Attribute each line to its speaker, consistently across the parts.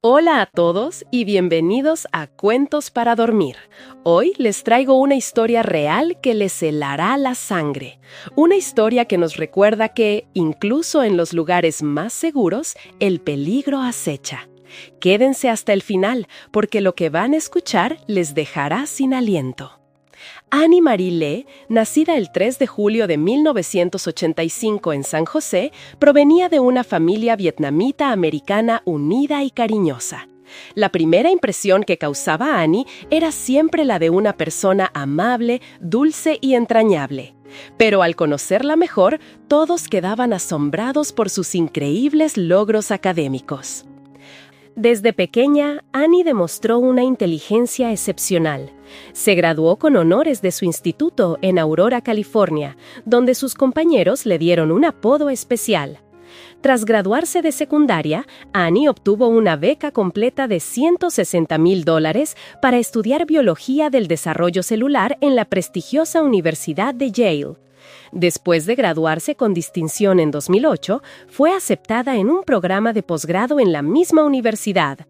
Speaker 1: Hola a todos y bienvenidos a Cuentos para Dormir. Hoy les traigo una historia real que les helará la sangre. Una historia que nos recuerda que, incluso en los lugares más seguros, el peligro acecha. Quédense hasta el final, porque lo que van a escuchar les dejará sin aliento. Annie Marie Lee, nacida el 3 de julio de 1985 en San José, provenía de una familia vietnamita-americana unida y cariñosa. La primera impresión que causaba Annie era siempre la de una persona amable, dulce y entrañable. Pero al conocerla mejor, todos quedaban asombrados por sus increíbles logros académicos. Desde pequeña, Annie demostró una inteligencia excepcional. Se graduó con honores de su instituto en Aurora, California, donde sus compañeros le dieron un apodo especial. Tras graduarse de secundaria, Annie obtuvo una beca completa de $160,000 para estudiar biología del desarrollo celular en la prestigiosa Universidad de Yale. Después de graduarse con distinción en 2008, fue aceptada en un programa de posgrado en la misma universidad.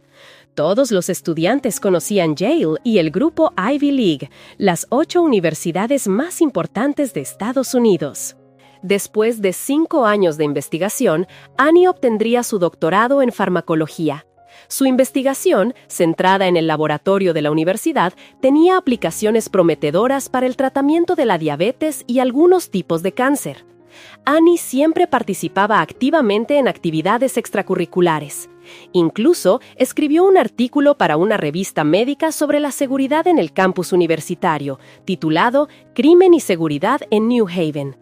Speaker 1: Todos los estudiantes conocían Yale y el grupo Ivy League, las 8 universidades más importantes de Estados Unidos. Después de 5 años de investigación, Annie obtendría su doctorado en farmacología. Su investigación, centrada en el laboratorio de la universidad, tenía aplicaciones prometedoras para el tratamiento de la diabetes y algunos tipos de cáncer. Annie siempre participaba activamente en actividades extracurriculares. Incluso escribió un artículo para una revista médica sobre la seguridad en el campus universitario, titulado Crimen y Seguridad en New Haven.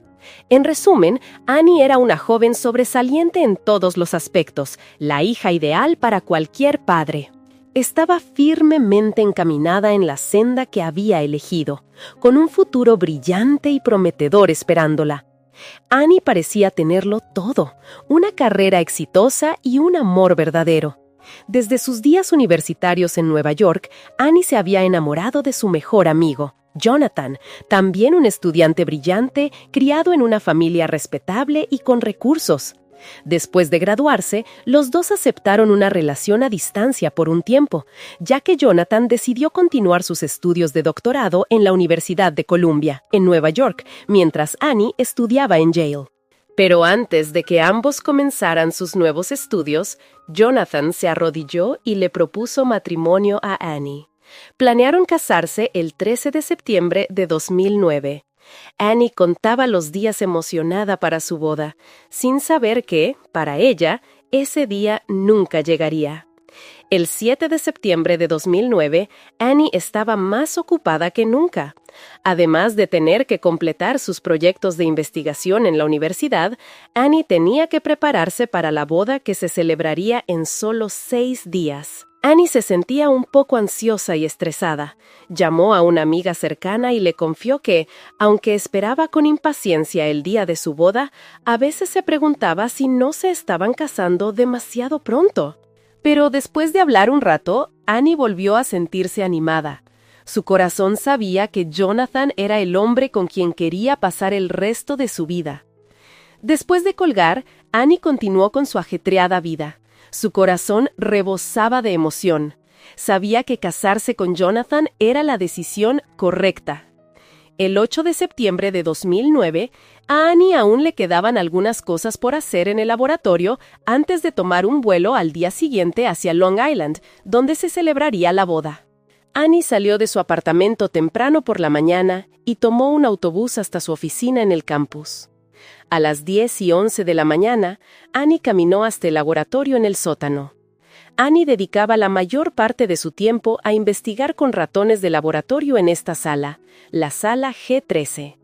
Speaker 1: En resumen, Annie era una joven sobresaliente en todos los aspectos, la hija ideal para cualquier padre. Estaba firmemente encaminada en la senda que había elegido, con un futuro brillante y prometedor esperándola. Annie parecía tenerlo todo, una carrera exitosa y un amor verdadero. Desde sus días universitarios en Nueva York, Annie se había enamorado de su mejor amigo, Jonathan, también un estudiante brillante, criado en una familia respetable y con recursos. Después de graduarse, los dos aceptaron una relación a distancia por un tiempo, ya que Jonathan decidió continuar sus estudios de doctorado en la Universidad de Columbia, en Nueva York, mientras Annie estudiaba en Yale. Pero antes de que ambos comenzaran sus nuevos estudios, Jonathan se arrodilló y le propuso matrimonio a Annie. Planearon casarse el 13 de septiembre de 2009. Annie contaba los días emocionada para su boda, sin saber que, para ella, ese día nunca llegaría. El 7 de septiembre de 2009, Annie estaba más ocupada que nunca. Además de tener que completar sus proyectos de investigación en la universidad, Annie tenía que prepararse para la boda que se celebraría en solo 6 días. Annie se sentía un poco ansiosa y estresada. Llamó a una amiga cercana y le confió que, aunque esperaba con impaciencia el día de su boda, a veces se preguntaba si no se estaban casando demasiado pronto. Pero después de hablar un rato, Annie volvió a sentirse animada. Su corazón sabía que Jonathan era el hombre con quien quería pasar el resto de su vida. Después de colgar, Annie continuó con su ajetreada vida. Su corazón rebosaba de emoción. Sabía que casarse con Jonathan era la decisión correcta. El 8 de septiembre de 2009, a Annie aún le quedaban algunas cosas por hacer en el laboratorio antes de tomar un vuelo al día siguiente hacia Long Island, donde se celebraría la boda. Annie salió de su apartamento temprano por la mañana y tomó un autobús hasta su oficina en el campus. A las 10:11 de la mañana, Annie caminó hasta el laboratorio en el sótano. Annie dedicaba la mayor parte de su tiempo a investigar con ratones de laboratorio en esta sala, la sala G13.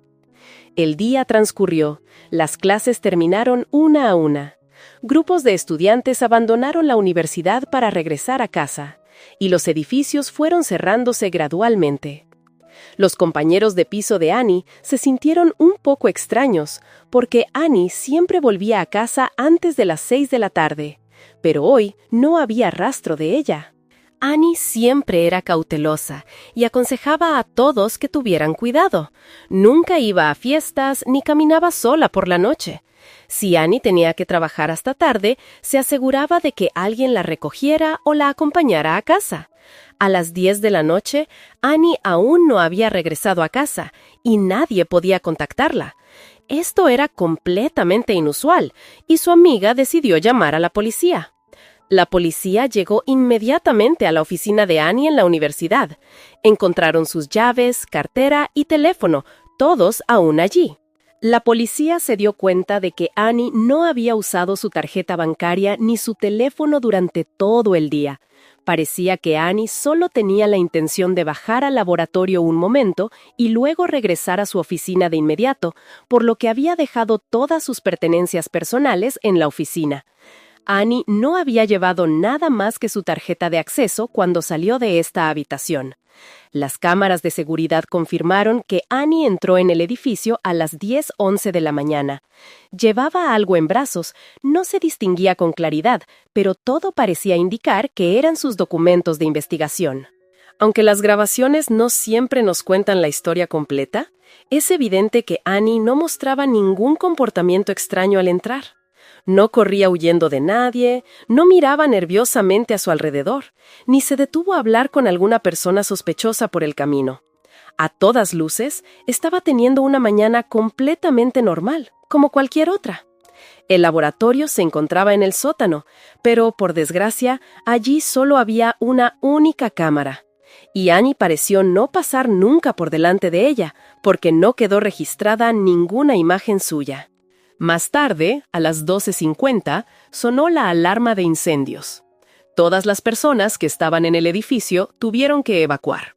Speaker 1: El día transcurrió. Las clases terminaron una a una. Grupos de estudiantes abandonaron la universidad para regresar a casa, y los edificios fueron cerrándose gradualmente. Los compañeros de piso de Annie se sintieron un poco extraños, porque Annie siempre volvía a casa antes de las 6 de la tarde, pero hoy no había rastro de ella. Annie siempre era cautelosa y aconsejaba a todos que tuvieran cuidado. Nunca iba a fiestas ni caminaba sola por la noche. Si Annie tenía que trabajar hasta tarde, se aseguraba de que alguien la recogiera o la acompañara a casa. A las 10 de la noche, Annie aún no había regresado a casa y nadie podía contactarla. Esto era completamente inusual y su amiga decidió llamar a la policía. La policía llegó inmediatamente a la oficina de Annie en la universidad. Encontraron sus llaves, cartera y teléfono, todos aún allí. La policía se dio cuenta de que Annie no había usado su tarjeta bancaria ni su teléfono durante todo el día. Parecía que Annie solo tenía la intención de bajar al laboratorio un momento y luego regresar a su oficina de inmediato, por lo que había dejado todas sus pertenencias personales en la oficina. Annie no había llevado nada más que su tarjeta de acceso cuando salió de esta habitación. Las cámaras de seguridad confirmaron que Annie entró en el edificio a las 10:11 de la mañana. Llevaba algo en brazos, no se distinguía con claridad, pero todo parecía indicar que eran sus documentos de investigación. Aunque las grabaciones no siempre nos cuentan la historia completa, es evidente que Annie no mostraba ningún comportamiento extraño al entrar. No corría huyendo de nadie, no miraba nerviosamente a su alrededor, ni se detuvo a hablar con alguna persona sospechosa por el camino. A todas luces, estaba teniendo una mañana completamente normal, como cualquier otra. El laboratorio se encontraba en el sótano, pero, por desgracia, allí solo había una única cámara. Y Annie pareció no pasar nunca por delante de ella, porque no quedó registrada ninguna imagen suya. Más tarde, a las 12:50, sonó la alarma de incendios. Todas las personas que estaban en el edificio tuvieron que evacuar.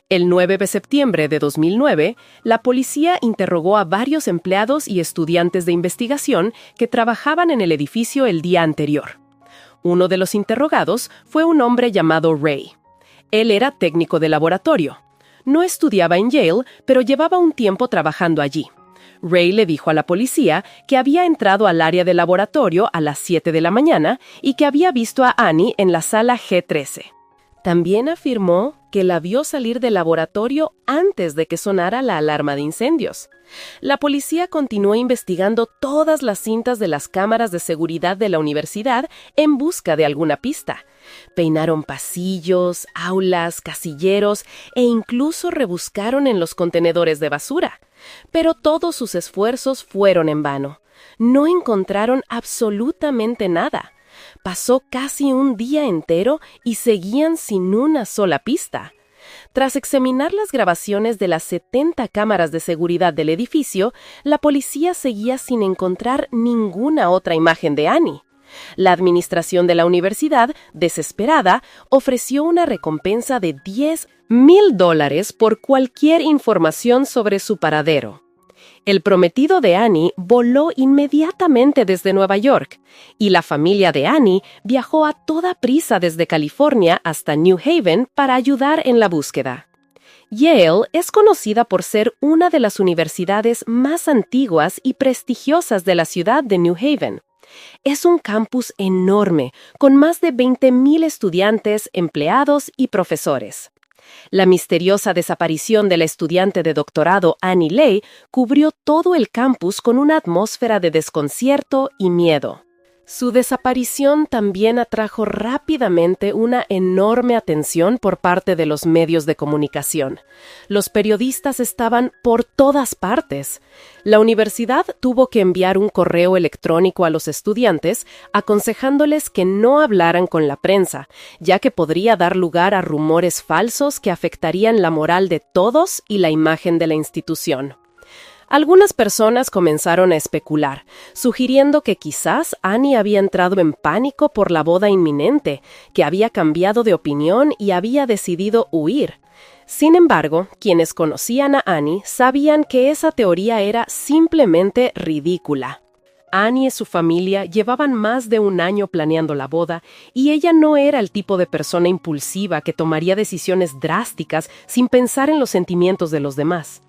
Speaker 1: El 9 de septiembre de 2009, la policía interrogó a varios empleados y estudiantes de investigación que trabajaban en el edificio el día anterior. Uno de los interrogados fue un hombre llamado Ray. Él era técnico de laboratorio. No estudiaba en Yale, pero llevaba un tiempo trabajando allí. Ray le dijo a la policía que había entrado al área de laboratorio a las 7 de la mañana y que había visto a Annie en la sala G13. También afirmó que la vio salir del laboratorio antes de que sonara la alarma de incendios. La policía continuó investigando todas las cintas de las cámaras de seguridad de la universidad en busca de alguna pista. Peinaron pasillos, aulas, casilleros e incluso rebuscaron en los contenedores de basura. Pero todos sus esfuerzos fueron en vano. No encontraron absolutamente nada. Pasó casi un día entero y seguían sin una sola pista. Tras examinar las grabaciones de las 70 cámaras de seguridad del edificio, la policía seguía sin encontrar ninguna otra imagen de Annie. La administración de la universidad, desesperada, ofreció una recompensa de $10,000 por cualquier información sobre su paradero. El prometido de Annie voló inmediatamente desde Nueva York, y la familia de Annie viajó a toda prisa desde California hasta New Haven para ayudar en la búsqueda. Yale es conocida por ser una de las universidades más antiguas y prestigiosas de la ciudad de New Haven. Es un campus enorme, con más de 20,000 estudiantes, empleados y profesores. La misteriosa desaparición de la estudiante de doctorado Annie Ley cubrió todo el campus con una atmósfera de desconcierto y miedo. Su desaparición también atrajo rápidamente una enorme atención por parte de los medios de comunicación. Los periodistas estaban por todas partes. La universidad tuvo que enviar un correo electrónico a los estudiantes aconsejándoles que no hablaran con la prensa, ya que podría dar lugar a rumores falsos que afectarían la moral de todos y la imagen de la institución. Algunas personas comenzaron a especular, sugiriendo que quizás Annie había entrado en pánico por la boda inminente, que había cambiado de opinión y había decidido huir. Sin embargo, quienes conocían a Annie sabían que esa teoría era simplemente ridícula. Annie y su familia llevaban más de un año planeando la boda y ella no era el tipo de persona impulsiva que tomaría decisiones drásticas sin pensar en los sentimientos de los demás.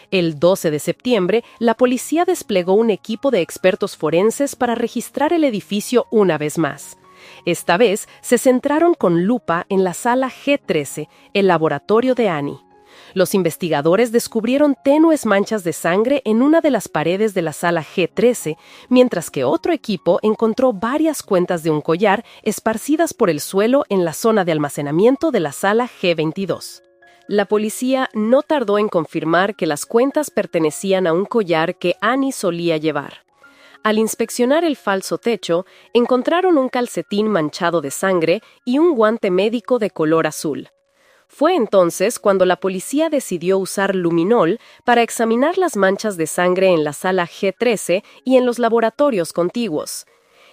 Speaker 1: El 12 de septiembre, la policía desplegó un equipo de expertos forenses para registrar el edificio una vez más. Esta vez se centraron con lupa en la sala G13, el laboratorio de Annie. Los investigadores descubrieron tenues manchas de sangre en una de las paredes de la sala G13, mientras que otro equipo encontró varias cuentas de un collar esparcidas por el suelo en la zona de almacenamiento de la sala G22. La policía no tardó en confirmar que las cuentas pertenecían a un collar que Annie solía llevar. Al inspeccionar el falso techo, encontraron un calcetín manchado de sangre y un guante médico de color azul. Fue entonces cuando la policía decidió usar luminol para examinar las manchas de sangre en la sala G13 y en los laboratorios contiguos.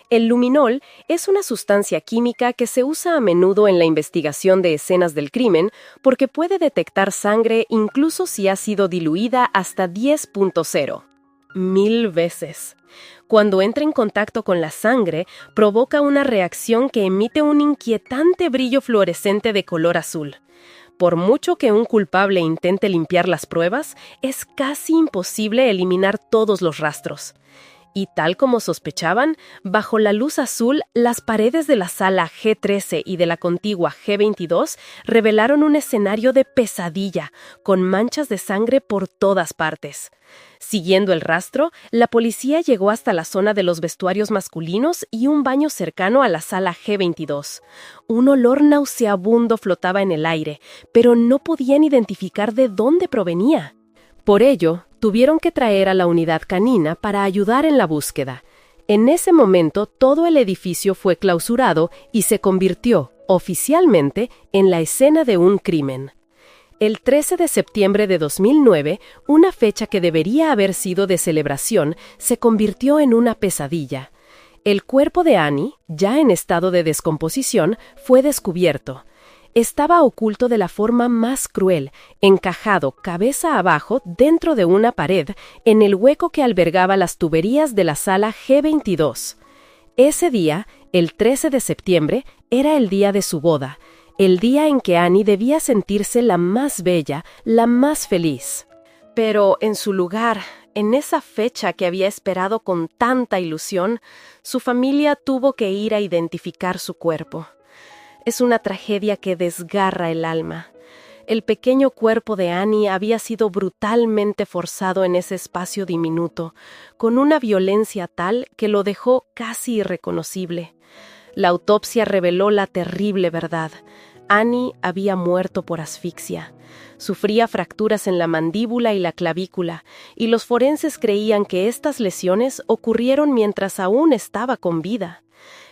Speaker 1: El luminol es una sustancia química que se usa a menudo en la investigación de escenas del crimen porque puede detectar sangre incluso si ha sido diluida hasta 10.0. 1000 veces. Cuando entra en contacto con la sangre, provoca una reacción que emite un inquietante brillo fluorescente de color azul. Por mucho que un culpable intente limpiar las pruebas, es casi imposible eliminar todos los rastros. Y tal como sospechaban, bajo la luz azul, las paredes de la sala G13 y de la contigua G22 revelaron un escenario de pesadilla, con manchas de sangre por todas partes. Siguiendo el rastro, la policía llegó hasta la zona de los vestuarios masculinos y un baño cercano a la sala G22. Un olor nauseabundo flotaba en el aire, pero no podían identificar de dónde provenía. Por ello, tuvieron que traer a la unidad canina para ayudar en la búsqueda. En ese momento, todo el edificio fue clausurado y se convirtió, oficialmente, en la escena de un crimen. El 13 de septiembre de 2009, una fecha que debería haber sido de celebración, se convirtió en una pesadilla. El cuerpo de Annie, ya en estado de descomposición, fue descubierto. Estaba oculto de la forma más cruel, encajado cabeza abajo dentro de una pared, en el hueco que albergaba las tuberías de la sala G22. Ese día, el 13 de septiembre, era el día de su boda, el día en que Annie debía sentirse la más bella, la más feliz. Pero en su lugar, en esa fecha que había esperado con tanta ilusión, su familia tuvo que ir a identificar su cuerpo. Es una tragedia que desgarra el alma. El pequeño cuerpo de Annie había sido brutalmente forzado en ese espacio diminuto, con una violencia tal que lo dejó casi irreconocible. La autopsia reveló la terrible verdad. Annie había muerto por asfixia. Sufría fracturas en la mandíbula y la clavícula, y los forenses creían que estas lesiones ocurrieron mientras aún estaba con vida.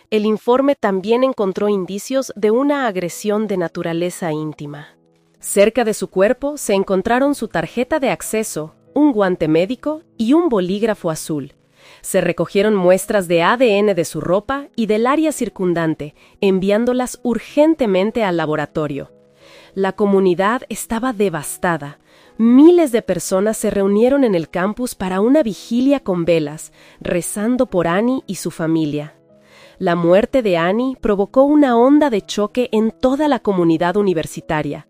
Speaker 1: El informe también encontró indicios de una agresión de naturaleza íntima. Cerca de su cuerpo se encontraron su tarjeta de acceso, un guante médico y un bolígrafo azul. Se recogieron muestras de ADN de su ropa y del área circundante, enviándolas urgentemente al laboratorio. La comunidad estaba devastada. Miles de personas se reunieron en el campus para una vigilia con velas, rezando por Annie y su familia. La muerte de Annie provocó una onda de choque en toda la comunidad universitaria.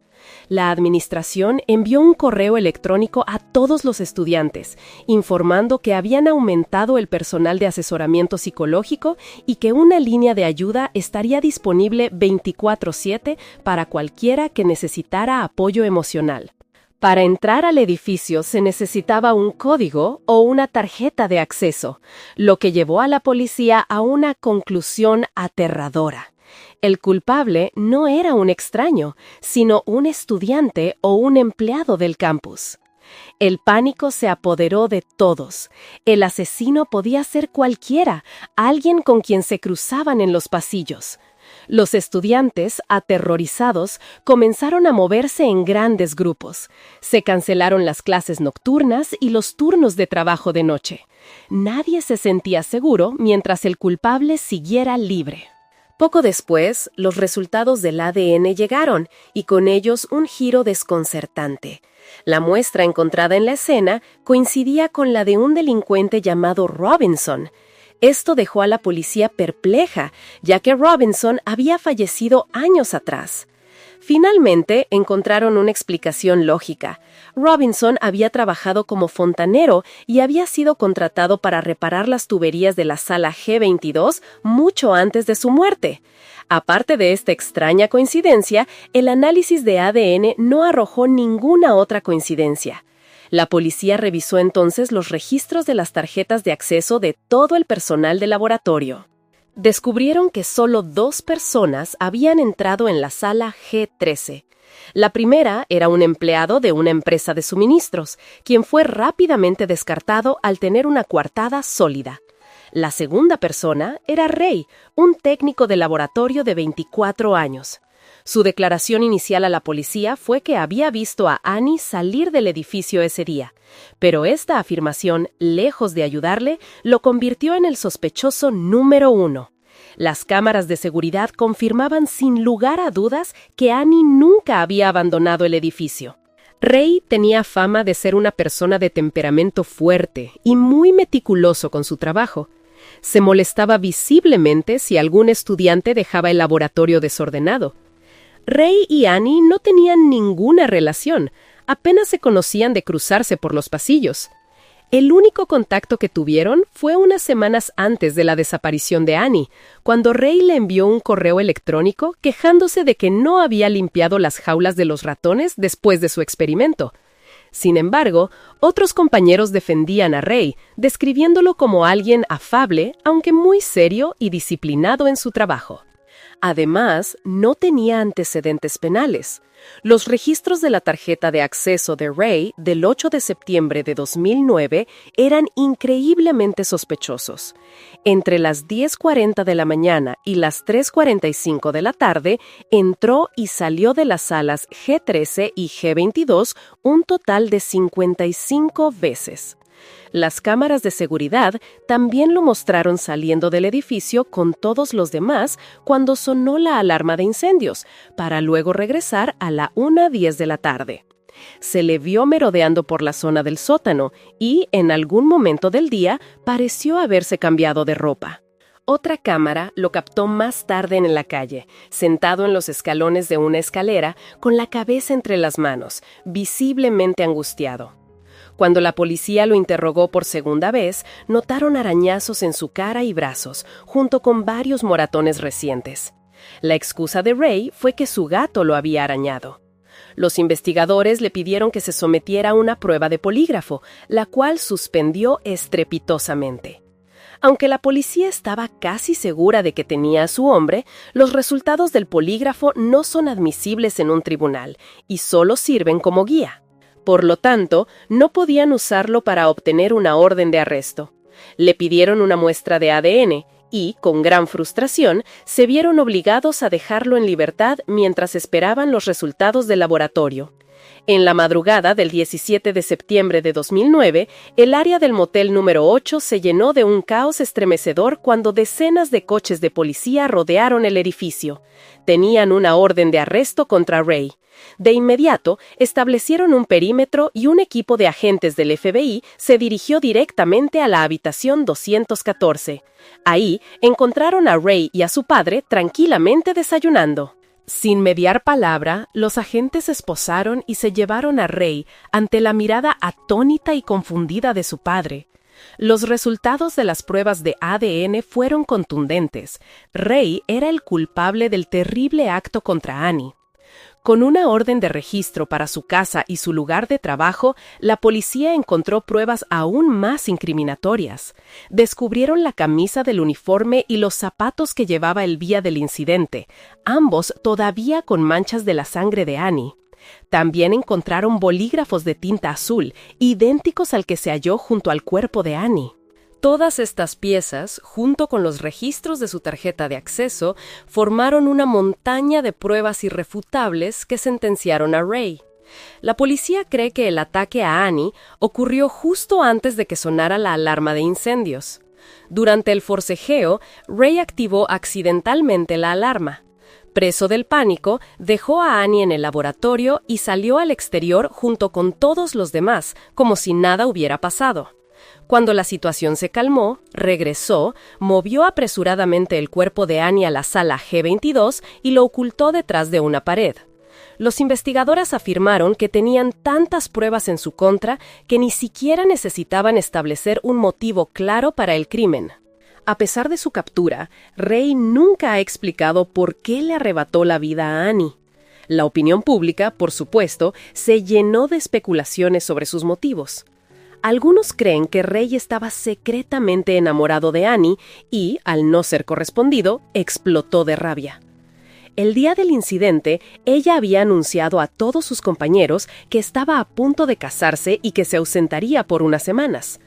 Speaker 1: La administración envió un correo electrónico a todos los estudiantes, informando que habían aumentado el personal de asesoramiento psicológico y que una línea de ayuda estaría disponible 24/7 para cualquiera que necesitara apoyo emocional. Para entrar al edificio se necesitaba un código o una tarjeta de acceso, lo que llevó a la policía a una conclusión aterradora. El culpable no era un extraño, sino un estudiante o un empleado del campus. El pánico se apoderó de todos. El asesino podía ser cualquiera, alguien con quien se cruzaban en los pasillos. Los estudiantes, aterrorizados, comenzaron a moverse en grandes grupos. Se cancelaron las clases nocturnas y los turnos de trabajo de noche. Nadie se sentía seguro mientras el culpable siguiera libre. Poco después, los resultados del ADN llegaron, y con ellos un giro desconcertante. La muestra encontrada en la escena coincidía con la de un delincuente llamado Robinson. Esto dejó a la policía perpleja, ya que Robinson había fallecido años atrás. Finalmente, encontraron una explicación lógica. Robinson había trabajado como fontanero y había sido contratado para reparar las tuberías de la sala G22 mucho antes de su muerte. Aparte de esta extraña coincidencia, el análisis de ADN no arrojó ninguna otra coincidencia. La policía revisó entonces los registros de las tarjetas de acceso de todo el personal del laboratorio. Descubrieron que solo 2 personas habían entrado en la sala G13. La primera era un empleado de una empresa de suministros, quien fue rápidamente descartado al tener una coartada sólida. La segunda persona era Ray, un técnico de laboratorio de 24 años. Su declaración inicial a la policía fue que había visto a Annie salir del edificio ese día, pero esta afirmación, lejos de ayudarle, lo convirtió en el sospechoso número 1. Las cámaras de seguridad confirmaban sin lugar a dudas que Annie nunca había abandonado el edificio. Ray tenía fama de ser una persona de temperamento fuerte y muy meticuloso con su trabajo. Se molestaba visiblemente si algún estudiante dejaba el laboratorio desordenado. Ray y Annie no tenían ninguna relación, apenas se conocían de cruzarse por los pasillos. El único contacto que tuvieron fue unas semanas antes de la desaparición de Annie, cuando Ray le envió un correo electrónico quejándose de que no había limpiado las jaulas de los ratones después de su experimento. Sin embargo, otros compañeros defendían a Ray, describiéndolo como alguien afable, aunque muy serio y disciplinado en su trabajo. Además, no tenía antecedentes penales. Los registros de la tarjeta de acceso de Ray del 8 de septiembre de 2009 eran increíblemente sospechosos. Entre las 10:40 de la mañana y las 3:45 de la tarde, entró y salió de las salas G13 y G22 un total de 55 veces. Las cámaras de seguridad también lo mostraron saliendo del edificio con todos los demás cuando sonó la alarma de incendios, para luego regresar a la 1:10 de la tarde. Se le vio merodeando por la zona del sótano y, en algún momento del día, pareció haberse cambiado de ropa. Otra cámara lo captó más tarde en la calle, sentado en los escalones de una escalera, con la cabeza entre las manos, visiblemente angustiado. Cuando la policía lo interrogó por segunda vez, notaron arañazos en su cara y brazos, junto con varios moratones recientes. La excusa de Ray fue que su gato lo había arañado. Los investigadores le pidieron que se sometiera a una prueba de polígrafo, la cual suspendió estrepitosamente. Aunque la policía estaba casi segura de que tenía a su hombre, los resultados del polígrafo no son admisibles en un tribunal y solo sirven como guía. Por lo tanto, no podían usarlo para obtener una orden de arresto. Le pidieron una muestra de ADN y, con gran frustración, se vieron obligados a dejarlo en libertad mientras esperaban los resultados del laboratorio. En la madrugada del 17 de septiembre de 2009, el área del motel número 8 se llenó de un caos estremecedor cuando decenas de coches de policía rodearon el edificio. Tenían una orden de arresto contra Ray. De inmediato, establecieron un perímetro y un equipo de agentes del FBI se dirigió directamente a la habitación 214. Ahí encontraron a Ray y a su padre tranquilamente desayunando. Sin mediar palabra, los agentes se esposaron y se llevaron a Ray ante la mirada atónita y confundida de su padre. Los resultados de las pruebas de ADN fueron contundentes. Ray era el culpable del terrible acto contra Annie. Con una orden de registro para su casa y su lugar de trabajo, la policía encontró pruebas aún más incriminatorias. Descubrieron la camisa del uniforme y los zapatos que llevaba el día del incidente, ambos todavía con manchas de la sangre de Annie. También encontraron bolígrafos de tinta azul, idénticos al que se halló junto al cuerpo de Annie. Todas estas piezas, junto con los registros de su tarjeta de acceso, formaron una montaña de pruebas irrefutables que sentenciaron a Ray. La policía cree que el ataque a Annie ocurrió justo antes de que sonara la alarma de incendios. Durante el forcejeo, Ray activó accidentalmente la alarma. Preso del pánico, dejó a Annie en el laboratorio y salió al exterior junto con todos los demás, como si nada hubiera pasado. Cuando la situación se calmó, regresó, movió apresuradamente el cuerpo de Annie a la sala G22 y lo ocultó detrás de una pared. Los investigadores afirmaron que tenían tantas pruebas en su contra que ni siquiera necesitaban establecer un motivo claro para el crimen. A pesar de su captura, Ray nunca ha explicado por qué le arrebató la vida a Annie. La opinión pública, por supuesto, se llenó de especulaciones sobre sus motivos. Algunos creen que Ray estaba secretamente enamorado de Annie y, al no ser correspondido, explotó de rabia. El día del incidente, ella había anunciado a todos sus compañeros que estaba a punto de casarse y que se ausentaría por unas semanas.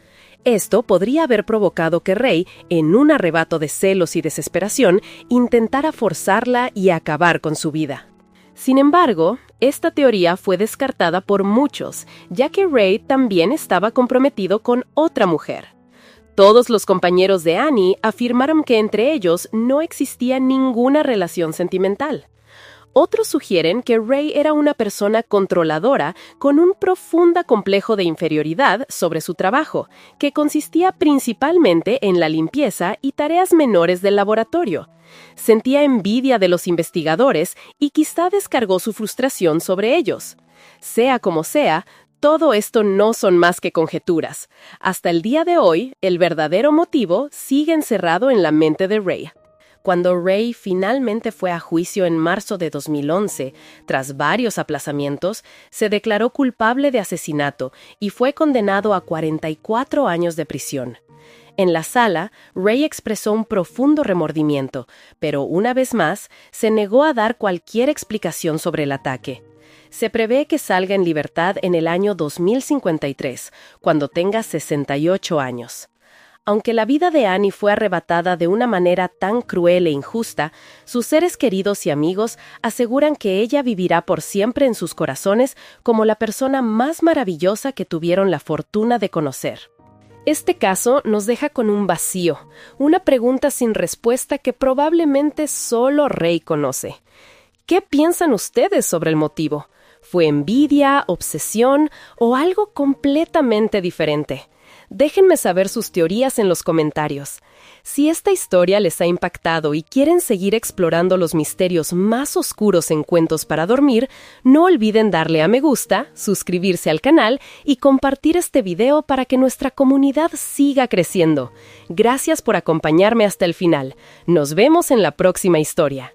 Speaker 1: Esto podría haber provocado que Ray, en un arrebato de celos y desesperación, intentara forzarla y acabar con su vida. Sin embargo, esta teoría fue descartada por muchos, ya que Ray también estaba comprometido con otra mujer. Todos los compañeros de Annie afirmaron que entre ellos no existía ninguna relación sentimental. Otros sugieren que Ray era una persona controladora con un profundo complejo de inferioridad sobre su trabajo, que consistía principalmente en la limpieza y tareas menores del laboratorio. Sentía envidia de los investigadores y quizá descargó su frustración sobre ellos. Sea como sea, todo esto no son más que conjeturas. Hasta el día de hoy, el verdadero motivo sigue encerrado en la mente de Ray. Cuando Ray finalmente fue a juicio en marzo de 2011, tras varios aplazamientos, se declaró culpable de asesinato y fue condenado a 44 años de prisión. En la sala, Ray expresó un profundo remordimiento, pero una vez más, se negó a dar cualquier explicación sobre el ataque. Se prevé que salga en libertad en el año 2053, cuando tenga 68 años. Aunque la vida de Annie fue arrebatada de una manera tan cruel e injusta, sus seres queridos y amigos aseguran que ella vivirá por siempre en sus corazones como la persona más maravillosa que tuvieron la fortuna de conocer. Este caso nos deja con un vacío, una pregunta sin respuesta que probablemente solo Ray conoce. ¿Qué piensan ustedes sobre el motivo? ¿Fue envidia, obsesión o algo completamente diferente? Déjenme saber sus teorías en los comentarios. Si esta historia les ha impactado y quieren seguir explorando los misterios más oscuros en Cuentos para Dormir, no olviden darle a me gusta, suscribirse al canal y compartir este video para que nuestra comunidad siga creciendo. Gracias por acompañarme hasta el final. Nos vemos en la próxima historia.